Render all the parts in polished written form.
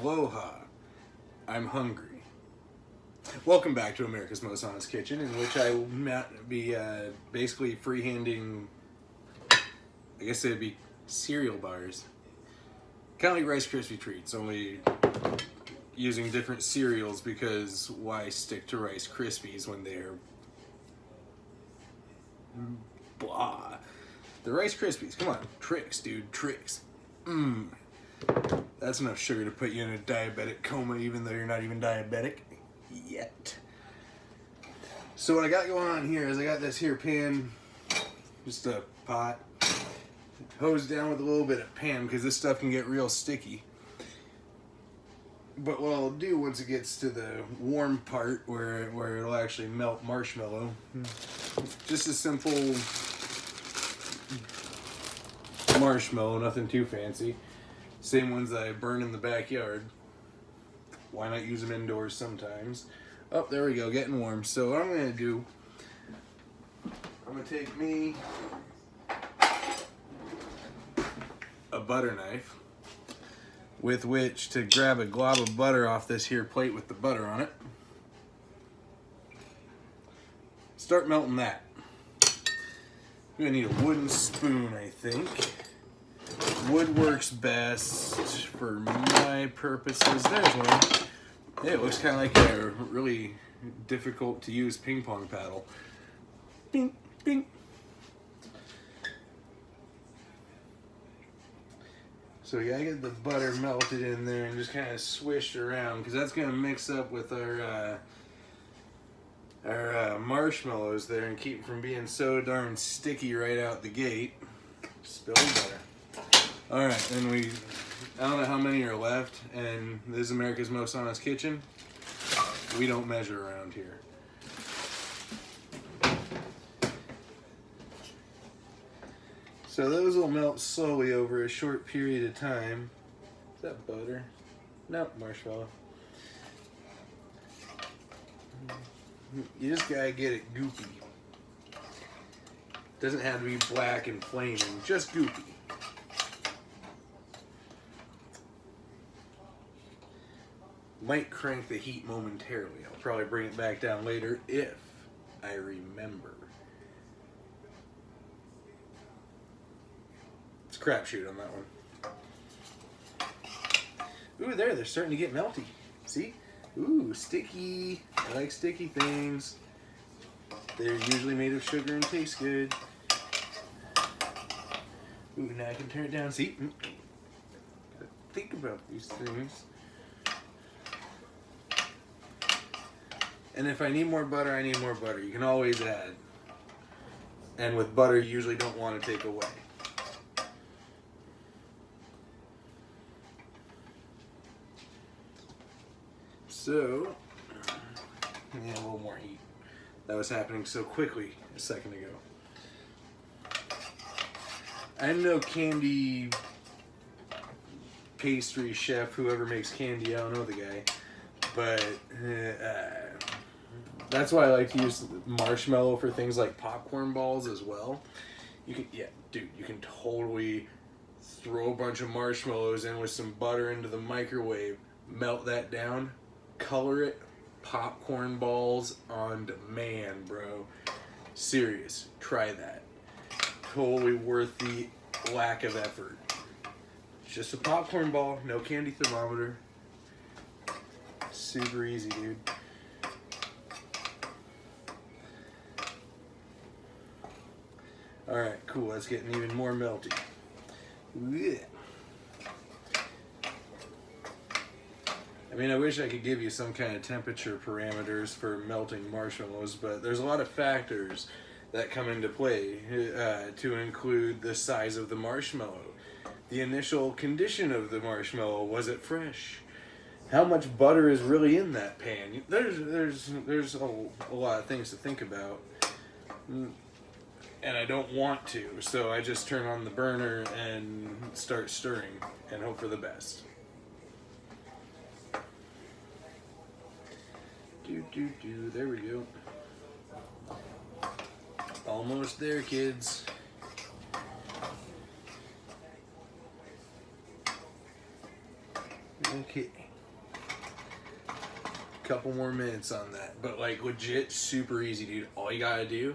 Aloha. I'm hungry. Welcome back to America's Most Honest Kitchen, in which I will be basically freehanding, I guess it'd be cereal bars. Kind of like Rice Krispie Treats, only using different cereals, because why stick to Rice Krispies when they're blah. The Rice Krispies, come on, tricks, dude, tricks. That's enough sugar to put you in a diabetic coma, even though you're not even diabetic yet. So what I got going on here is I got this here pan, just a pot, hosed down with a little bit of pan, because this stuff can get real sticky. But what I'll do once it gets to the warm part where it'll actually melt marshmallow, just a simple marshmallow, nothing too fancy. Same ones that I burn in the backyard. Why not use them indoors sometimes? Oh, there we go, getting warm. So what I'm gonna do, I'm gonna take me a butter knife with which to grab a glob of butter off this here plate with the butter on it. Start melting that. I'm gonna need a wooden spoon, I think. Wood works best for my purposes. There's one. Yeah, it looks kind of like a really difficult to use ping pong paddle. Bing, bing. So you gotta get the butter melted in there and just kind of swished around, because that's gonna mix up with our marshmallows there and keep them from being so darn sticky right out the gate. Spill the butter. All right, then I don't know how many are left, and this is America's Most Honest Kitchen. We don't measure around here. So those will melt slowly over a short period of time. Is that butter? Nope, marshmallow. You just gotta get it goopy. Doesn't have to be black and flaming, just goopy. Might crank the heat momentarily. I'll probably bring it back down later if I remember. It's a crapshoot on that one. Ooh, they're starting to get melty. See? Ooh, sticky. I like sticky things. They're usually made of sugar and taste good. Ooh, now I can turn it down. See? Gotta think about these things. And if I need more butter, I need more butter. You can always add. And with butter, you usually don't want to take away. So, yeah, a little more heat. That was happening so quickly a second ago. I'm no candy pastry chef, whoever makes candy, I don't know the guy. But that's why I like to use marshmallow for things like popcorn balls as well. You can, yeah, dude, you can totally throw a bunch of marshmallows in with some butter into the microwave, melt that down, color it, popcorn balls on demand, bro. Serious, try that. Totally worth the lack of effort. It's just a popcorn ball, no candy thermometer. Super easy, dude. Alright, cool. That's getting even more melty. Yeah. I mean, I wish I could give you some kind of temperature parameters for melting marshmallows, but there's a lot of factors that come into play to include the size of the marshmallow, the initial condition of the marshmallow, was it fresh? How much butter is really in that pan? There's a lot of things to think about. And I don't want to, so I just turn on the burner and start stirring and hope for the best. There we go. Almost there, kids. Okay. couple more minutes on that. But like legit super easy, dude. All you gotta do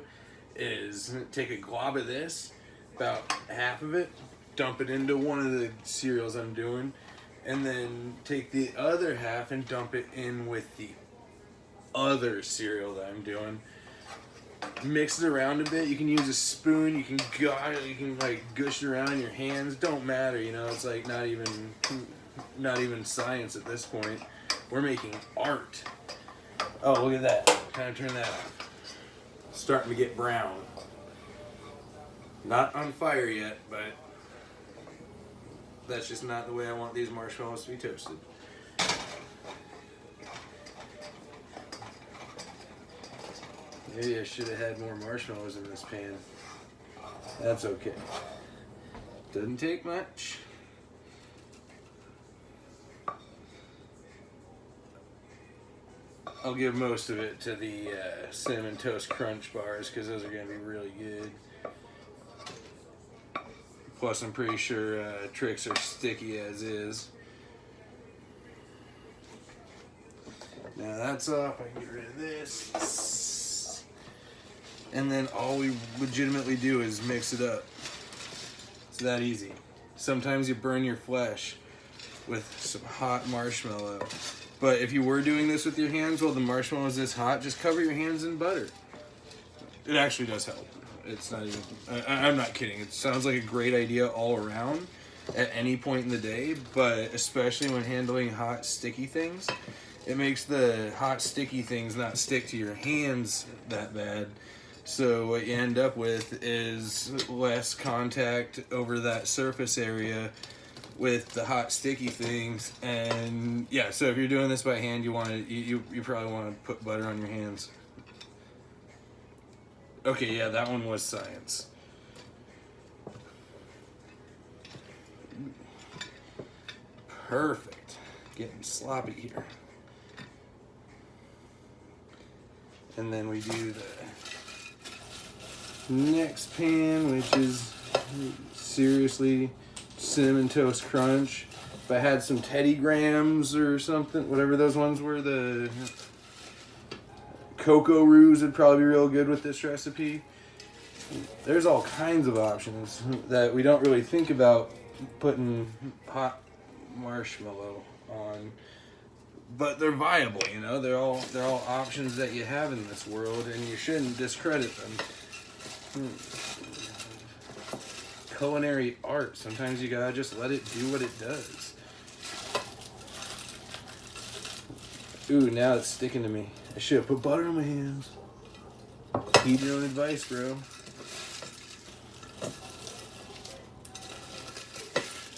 is take a glob of this, about half of it, dump it into one of the cereals I'm doing, and then take the other half and dump it in with the other cereal that I'm doing. Mix it around a bit. You can use a spoon. You can like gush it around in your hands. Don't matter, you know. It's like not even science at this point. We're making art. Oh, look at that. Kind of turn that off. Starting to get brown. Not on fire yet, but that's just not the way I want these marshmallows to be toasted. Maybe I should have had more marshmallows in this pan. That's okay. Doesn't take much. I'll give most of it to the Cinnamon Toast Crunch bars because those are going to be really good. Plus, I'm pretty sure Trix are sticky as is. Now that's off. I can get rid of this. And then all we legitimately do is mix it up. It's that easy. Sometimes you burn your flesh with some hot marshmallow. But if you were doing this with your hands while the marshmallow is this hot, just cover your hands in butter. It actually does help. It's not even, I'm not kidding. It sounds like a great idea all around at any point in the day, but especially when handling hot, sticky things, it makes the hot, sticky things not stick to your hands that bad. So what you end up with is less contact over that surface area with the hot, sticky things. And yeah, so if you're doing this by hand, you probably want to put butter on your hands. Okay, yeah, that one was science. Perfect. Getting sloppy here. And then we do the next pan, which is seriously Cinnamon Toast Crunch. If I had some Teddy Grahams or something, whatever those ones were, the Cocoa Roos would probably be real good with this recipe. There's all kinds of options that we don't really think about putting hot marshmallow on, but they're viable, you know. They're all options that you have in this world, and you shouldn't discredit them. Culinary art. Sometimes you gotta just let it do what it does. Ooh, now it's sticking to me. I should have put butter on my hands. Heed your own advice, bro.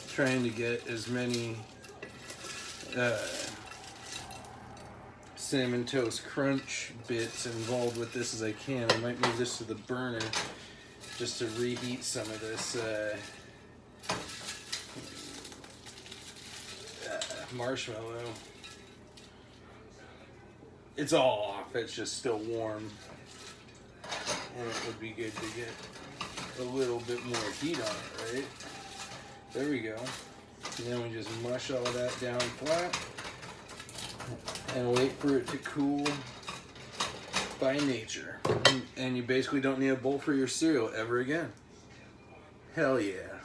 Trying to get as many Cinnamon Toast Crunch bits involved with this as I can. I might move this to the burner just to reheat some of this marshmallow. It's all off, it's just still warm. And it would be good to get a little bit more heat on it, right? There we go. And then we just mush all that down flat and wait for it to cool by nature. And you basically don't need a bowl for your cereal ever again. Hell yeah.